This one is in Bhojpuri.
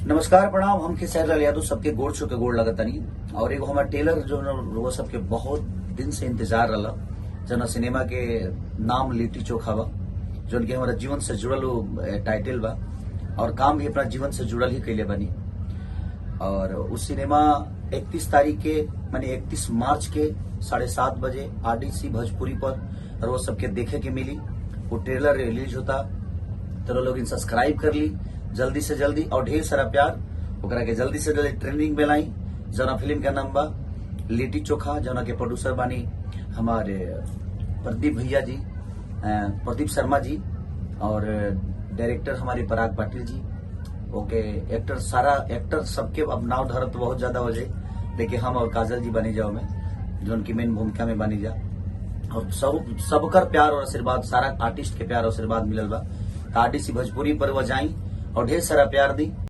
नमस्कार प्रणाम। हम खेसारी लाल यादव सबके गोड़ छू के गोड़ लगतनी और एगो हमार टेलर जो वो सबके बहुत दिन से इंतजार रहा जना सिनेमा के नाम लिट्टी चोखा बा जो कि हमारा जीवन से जुड़ल टाइटल बा और काम भी अपना जीवन से जुड़ल ही कैले बनी। और उस सिनेमा 31 तारीख के माने 31 मार्च के 7:30 बजे RDC भोजपुरी पर और वो सबके देखे के मिली। वो ट्रेलर रिलीज होता तो लोग इन सब्सक्राइब कर ली जल्दी से जल्दी और ढेर सारा प्यार ओकरा के जल्दी से जल्दी ट्रेंडिंग में लाई। जना फिल्म का नाम बा लिट्टी चोखा, जना के प्रोड्यूसर बानी हमारे प्रदीप भैया जी, प्रदीप शर्मा जी और डायरेक्टर हमारे पराग पाटिल जी। ओके एक्टर सारा एक्टर सबके अब नाव धरत तो बहुत ज्यादा हो जाए, लेकिन हम और काजल जी बनी जाओ में जो उनकी मेन भूमिका में बनी जा और सबकर प्यार और आशीर्वाद, सारा आर्टिस्ट के प्यार और आशीर्वाद मिलल बा। RDC भोजपुरी पर वो जाई और ढेर सारा प्यार दी।